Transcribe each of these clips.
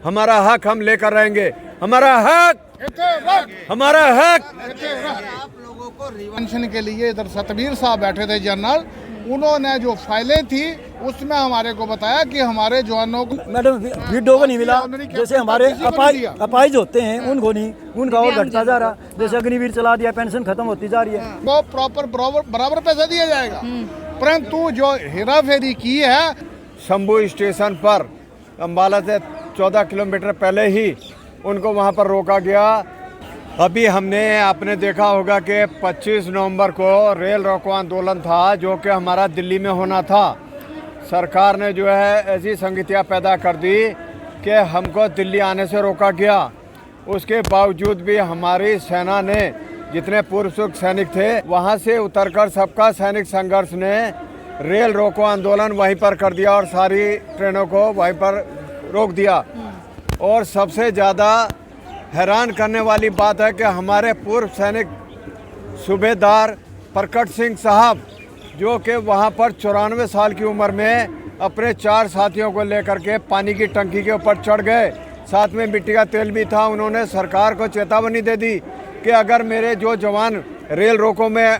हमारा हक हम लेकर रहेंगे। हमारा हक, हमारा हक। आप लोगों को रिवेंशन के लिए इधर सतबीर साहब बैठे थे जनरल, उन्होंने जो फाइलें थी उसमें हमारे को बताया कि हमारे जवानों को मैडम वीडियो को नहीं मिला। जैसे हमारे अपाइज होते हैं उनको नहीं, उनका और घटता जा रहा। जैसे अग्निवीर चला दिया, पेंशन खत्म होती जा रही है। वो प्रॉपर बराबर पैसा दिया जाएगा, परंतु जो हेरा फेरी की है शंभू स्टेशन पर अम्बाला से 14 किलोमीटर पहले ही उनको वहां पर रोका गया। अभी हमने आपने देखा होगा कि 25 नवंबर को रेल रोको आंदोलन था, जो कि हमारा दिल्ली में होना था। सरकार ने जो है ऐसी संगतियाँ पैदा कर दी कि हमको दिल्ली आने से रोका गया। उसके बावजूद भी हमारी सेना ने, जितने पूर्व सैनिक थे, वहाँ से उतरकर सबका सैनिक संघर्ष ने रेल रोको आंदोलन वहीं पर कर दिया और सारी ट्रेनों को वहीं पर रोक दिया। और सबसे ज़्यादा हैरान करने वाली बात है कि हमारे पूर्व सैनिक सूबेदार प्रकट सिंह साहब, जो कि वहाँ पर 94 साल की उम्र में अपने 4 साथियों को लेकर के पानी की टंकी के ऊपर चढ़ गए, साथ में मिट्टी का तेल भी था। उन्होंने सरकार को चेतावनी दे दी कि अगर मेरे जो जवान रेल रोको में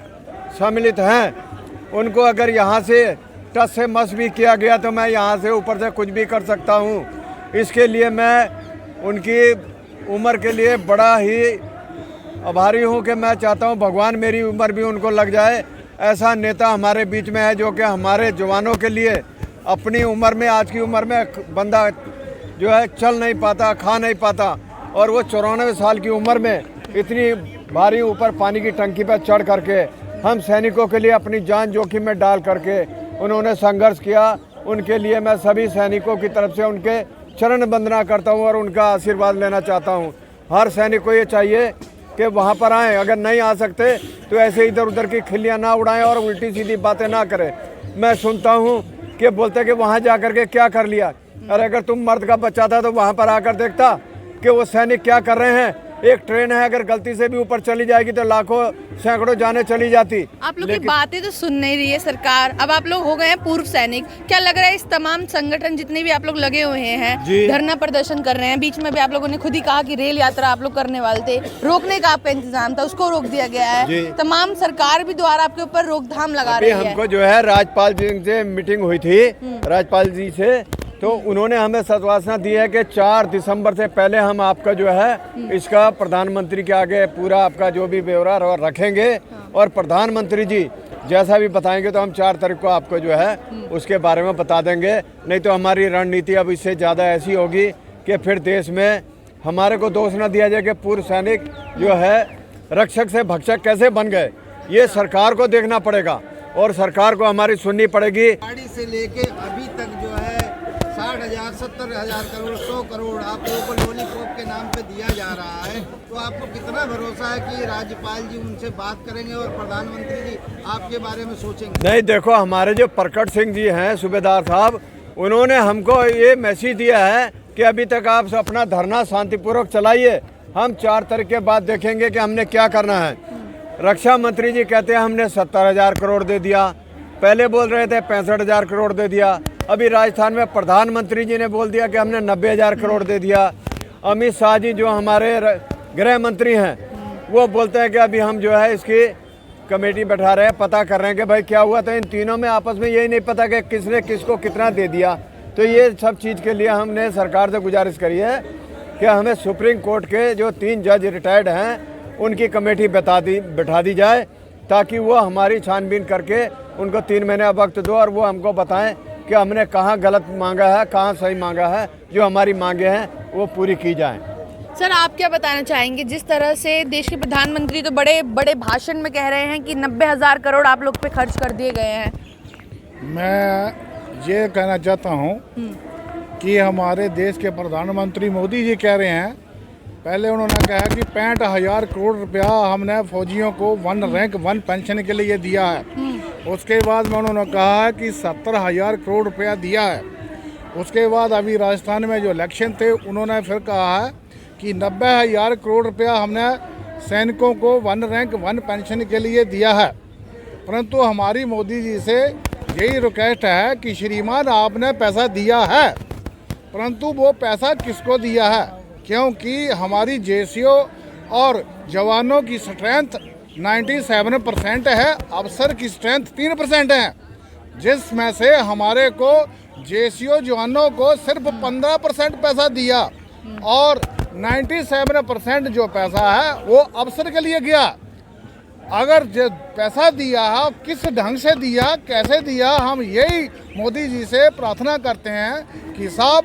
सम्मिलित हैं, उनको अगर यहाँ से टस से मस भी किया गया तो मैं यहाँ से ऊपर से कुछ भी कर सकता हूँ। इसके लिए मैं उनकी उम्र के लिए बड़ा ही आभारी हूँ कि मैं चाहता हूँ भगवान मेरी उम्र भी उनको लग जाए। ऐसा नेता हमारे बीच में है जो कि हमारे जवानों के लिए अपनी उम्र में, आज की उम्र में बंदा जो है चल नहीं पाता, खा नहीं पाता, और वो 94 साल की उम्र में इतनी भारी ऊपर पानी की टंकी पर चढ़ करके हम सैनिकों के लिए अपनी जान जोखिम में डाल करके उन्होंने संघर्ष किया। उनके लिए मैं सभी सैनिकों की तरफ से उनके चरण वंदना करता हूं और उनका आशीर्वाद लेना चाहता हूं। हर सैनिक को ये चाहिए कि वहां पर आएँ, अगर नहीं आ सकते तो ऐसे इधर उधर की खिल्लियां ना उड़ाएं और उल्टी सीधी बातें ना करें। मैं सुनता हूं कि बोलते कि वहां जा कर के क्या कर लिया। अरे अगर तुम मर्द का बच्चा था तो वहां पर आकर देखता कि वो सैनिक क्या कर रहे हैं। एक ट्रेन है, अगर गलती से भी ऊपर चली जाएगी तो लाखों सैकड़ों जाने चली जाती। आप लोग की बातें तो सुन नहीं रही है सरकार। अब आप लोग हो गए हैं पूर्व सैनिक, क्या लग रहा है इस तमाम संगठन जितने भी आप लोग लगे हुए हैं, धरना प्रदर्शन कर रहे हैं, बीच में भी आप लोगों ने खुद ही कहा कि रेल यात्रा आप लोग करने वाले थे, रोकने का आपका इंतजाम था, उसको रोक दिया गया है। तमाम सरकार भी द्वारा आपके ऊपर रोकथाम लगा रही है। हमको जो है राज्यपाल जी से मीटिंग हुई थी, राज्यपाल जी से, तो उन्होंने हमें सत्वासना दी है कि 4 दिसंबर से पहले हम आपका जो है इसका प्रधानमंत्री के आगे पूरा आपका जो भी ब्यौरा रखेंगे और प्रधानमंत्री जी जैसा भी बताएंगे तो हम 4 तारीख को आपको जो है उसके बारे में बता देंगे। नहीं तो हमारी रणनीति अब इससे ज़्यादा ऐसी होगी कि फिर देश में हमारे को दोष न दिया जाए कि पूर्व सैनिक जो है रक्षक से भक्षक कैसे बन गए। ये सरकार को देखना पड़ेगा और सरकार को हमारी सुननी पड़ेगी। गाड़ी से लेके अभी तक जो है 60,000, 70,000 करोड़, 100 करोड़ आप लोगों को लॉलीपॉप के नाम पे दिया जा रहा है। तो आपको कितना भरोसा है कि राज्यपाल जी उनसे बात करेंगे और प्रधानमंत्री जी आपके बारे में सोचेंगे? नहीं, देखो हमारे जो प्रकट सिंह जी हैं सूबेदार साहब, उन्होंने हमको ये मैसेज दिया है कि अभी तक आप अपना धरना शांतिपूर्वक चलाइए, हम 4 तारीख के बाद देखेंगे कि हमने क्या करना है। रक्षा मंत्री जी कहते हैं हमने 70,000 करोड़ दे दिया, पहले बोल रहे थे 65,000 करोड़ दे दिया। अभी राजस्थान में प्रधानमंत्री जी ने बोल दिया कि हमने 90,000 करोड़ दे दिया। अमित शाह जी जो हमारे गृह मंत्री हैं वो बोलते हैं कि अभी हम जो है इसकी कमेटी बैठा रहे हैं, पता कर रहे हैं कि भाई क्या हुआ। तो इन तीनों में आपस में यही नहीं पता कि किसने किसको कितना दे दिया। तो ये सब चीज़ के लिए हमने सरकार से गुजारिश करी है कि हमें सुप्रीम कोर्ट के जो 3 जज रिटायर्ड हैं उनकी कमेटी बैठा दी जाए, ताकि वो हमारी छानबीन करके उनको 3 महीने वक्त दो और वो हमको बताएं कि हमने कहाँ गलत मांगा है, कहाँ सही मांगा है। जो हमारी मांगे हैं वो पूरी की जाएं। सर आप क्या बताना चाहेंगे, जिस तरह से देश के प्रधानमंत्री तो बड़े बड़े भाषण में कह रहे हैं कि 90,000 करोड़ आप लोग पे खर्च कर दिए गए हैं। मैं ये कहना चाहता हूँ कि हमारे देश के प्रधानमंत्री मोदी जी कह रहे हैं, पहले उन्होंने कहा कि 65,000 करोड़ रुपया हमने फौजियों को 1 रैंक 1 पेंशन के लिए दिया है। उसके बाद में उन्होंने कहा है कि 70,000 करोड़ रुपया दिया है। उसके बाद अभी राजस्थान में जो इलेक्शन थे उन्होंने फिर कहा है कि 90,000 करोड़ रुपया हमने सैनिकों को 1 रैंक 1 पेंशन के लिए दिया है। परंतु हमारी मोदी जी से यही रिक्वेस्ट है कि श्रीमान आपने पैसा दिया है, परंतु वो पैसा किसको दिया है, क्योंकि हमारी जेसीओ और जवानों की स्ट्रेंथ 97% है, अफसर की स्ट्रेंथ 3% है, जिसमें से हमारे को जेसीओ जवानों को सिर्फ 15% पैसा दिया और 97% जो पैसा है वो अफसर के लिए गया। अगर जो पैसा दिया है किस ढंग से दिया, कैसे दिया, हम यही मोदी जी से प्रार्थना करते हैं कि साहब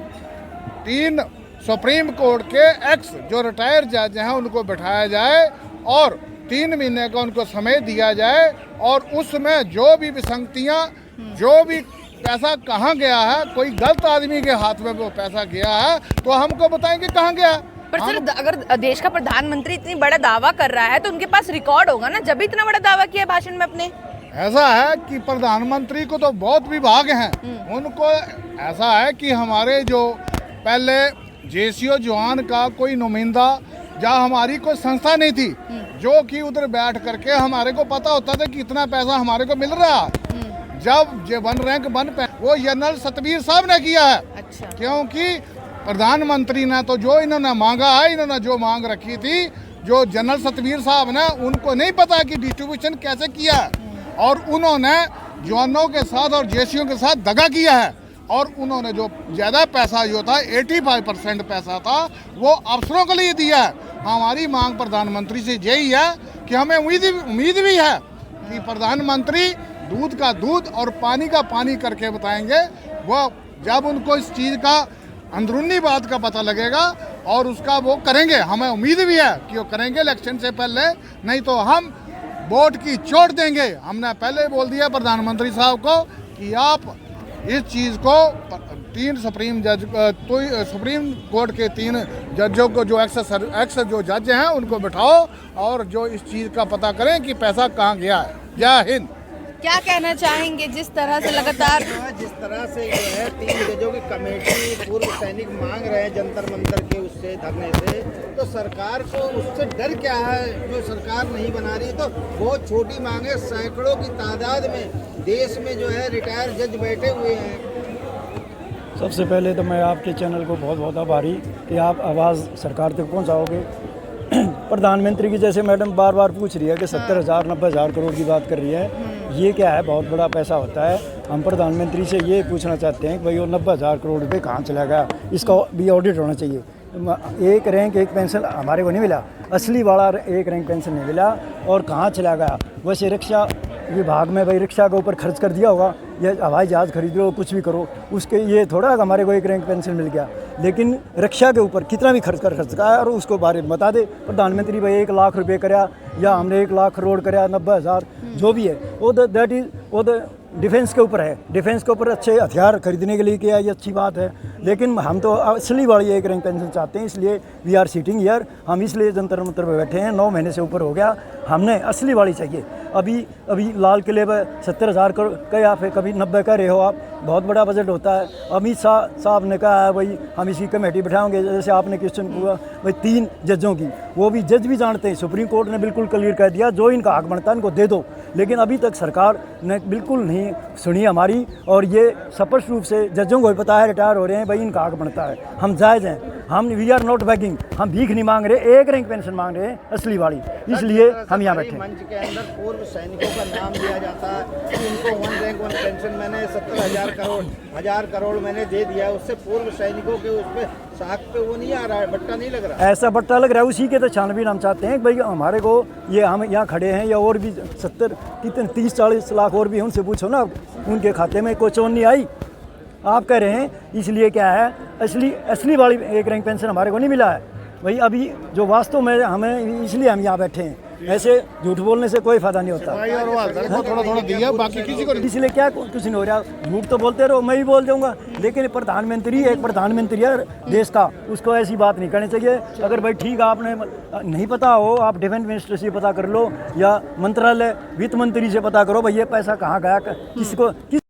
3 सुप्रीम कोर्ट के एक्स जो रिटायर जज हैं उनको बैठाया जाए और 3 महीने का उनको समय दिया जाए और उसमें जो भी विसंगतियाँ, जो भी पैसा कहाँ गया है, कोई गलत आदमी के हाथ में वो पैसा गया है तो हमको बताएंगे कहाँ गया। पर सर अगर देश का प्रधानमंत्री इतनी बड़ा दावा कर रहा है तो उनके पास रिकॉर्ड होगा ना, जब भी इतना बड़ा दावा किया भाषण में अपने। ऐसा है कि प्रधानमंत्री को तो बहुत विभाग हैं, उनको ऐसा है कि हमारे जो पहले जेसीओ जवान का कोई नुमाइंदा जहाँ हमारी कोई संस्था नहीं थी जो कि उधर बैठ करके हमारे को पता होता था कि इतना पैसा हमारे को मिल रहा है। जब ये 1 रैंक 1 पे वो जनरल सतबीर साहब ने किया है। अच्छा। क्योंकि प्रधानमंत्री ने तो जो इन्होंने मांगा है, इन्होंने जो मांग रखी थी, जो जनरल सतबीर साहब ने उनको नहीं पता कि डिस्ट्रीब्यूशन कैसे किया है और उन्होंने जवानों के साथ और जेसीओ के साथ दगा किया है और उन्होंने जो ज़्यादा पैसा जो था 85% पैसा था वो अफसरों के लिए दिया है। हमारी मांग प्रधानमंत्री से यही है कि हमें उम्मीद भी है कि प्रधानमंत्री दूध का दूध और पानी का पानी करके बताएंगे। वो जब उनको इस चीज़ का अंदरूनी बात का पता लगेगा और उसका वो करेंगे, हमें उम्मीद भी है कि वो करेंगे इलेक्शन से पहले, नहीं तो हम वोट की चोट देंगे। हमने पहले बोल दिया प्रधानमंत्री साहब को कि आप इस चीज़ को 3 सुप्रीम कोर्ट के 3 जजों को जो एक्स जो जज हैं उनको बिठाओ और जो इस चीज़ का पता करें कि पैसा कहाँ गया है। जय हिंद। क्या कहना चाहेंगे जिस तरह से लगातार जिस तरह से जो है 3 जजों की कमेटी पूर्व सैनिक मांग रहे हैं जंतर मंतर के उससे धरने से, तो सरकार को उससे डर क्या है जो सरकार नहीं बना रही? तो बहुत छोटी मांग है, सैकड़ों की तादाद में देश में जो है रिटायर जज बैठे हुए हैं। सबसे पहले तो मैं आपके चैनल को बहुत बहुत आभारी कि आप आवाज़ सरकार तक पहुंचाओगे। प्रधानमंत्री की जैसे मैडम बार बार पूछ रही है कि 70,000 90,000 करोड़ की बात कर रही है, ये क्या है, बहुत बड़ा पैसा होता है। हम प्रधानमंत्री से ये पूछना चाहते हैं कि भाई वो 90,000 करोड़ रुपये कहाँ चला गया, इसका भी ऑडिट होना चाहिए। 1 रैंक 1 पेंशन हमारे को नहीं मिला, असली वाला 1 रैंक पेंशन नहीं मिला और कहाँ चला गया। वैसे रक्षा विभाग में भाई रिक्शा के ऊपर खर्च कर दिया होगा या हवाई जहाज़ खरीद लो, कुछ भी करो, उसके ये थोड़ा हमारे को 1 रैंक पेंशन मिल गया। लेकिन रक्षा के ऊपर कितना भी खर्च का है और उसको बारे में बता दे प्रधानमंत्री भाई 1 लाख रुपए कराया या हमने 1 लाख करोड़ कराया, 90,000 जो भी है वो दैट इज़ वो डिफेंस के ऊपर है। डिफेंस के ऊपर अच्छे हथियार खरीदने के लिए किया, ये अच्छी बात है। लेकिन हम तो असली वाली 1 रैंक पेंशन चाहते हैं, इसलिए वी आर सिटिंग हियर। हम इसलिए जंतर मंतर पे बैठे हैं, 9 महीने से ऊपर हो गया, हमने असली वाली चाहिए। अभी लाल किले पर 70,000 का या फिर कभी 90 कह रहे हो आप, बहुत बड़ा बजट होता है। अमित शाह साहब ने कहा है भाई हम इसकी कमेटी बिठाएंगे, जैसे आपने क्वेश्चन पूछा भाई 3 जजों की, वो भी जज भी जानते हैं। सुप्रीम कोर्ट ने बिल्कुल क्लियर कह दिया जो इनका हक बनता है इनको दे दो, लेकिन अभी तक सरकार ने बिल्कुल नहीं सुनी हमारी। और ये स्पष्ट रूप से जजों को भी पता है, रिटायर हो रहे हैं भाई, इनका हक बनता है, हम जायज़ हैं, हम वी आर नॉट बैगिंग, हम भीख नहीं मांग रहे, 1 रैंक पेंशन मांग रहे हैं असली वाली, इसलिए हम यहाँ बैठे। मंच के अंदर पूर्व सैनिकों का नाम लिया जाता है कि उनको 1 रैंक 1 पेंशन मैंने 70,000 करोड़ मैंने दे दिया, उससे पूर्व सैनिकों के उस पर साख पे वो नहीं आ रहा है, बट्टा नहीं लग रहा। ऐसा बट्टा लग रहा है, उसी के तो छानबीन हम चाहते हैं भाई हमारे को, ये हम यहाँ खड़े हैं या और भी 70 कितने 30-40 लाख और भी, उनसे पूछो ना उनके खाते में कोई चोन नहीं आई। आप कह रहे हैं इसलिए क्या है, असली वाली 1 रैंक पेंशन हमारे को नहीं मिला है भाई अभी, जो वास्तव में हमें, इसलिए हम यहाँ बैठे हैं। ऐसे झूठ बोलने से कोई फायदा नहीं होता। थोड़ा दिया, बाकी किसी को इसलिए क्या कुछ नहीं हो रहा, झूठ तो बोलते रहो, मैं भी बोल दूंगा, लेकिन एक प्रधानमंत्री है देश का, उसको ऐसी बात नहीं करनी चाहिए। अगर भाई ठीक है आपने नहीं पता हो, आप डिफेंस मिनिस्टर से पता कर लो या मंत्रालय वित्त मंत्री से पता करो भाई ये पैसा कहाँ गया, किसको किस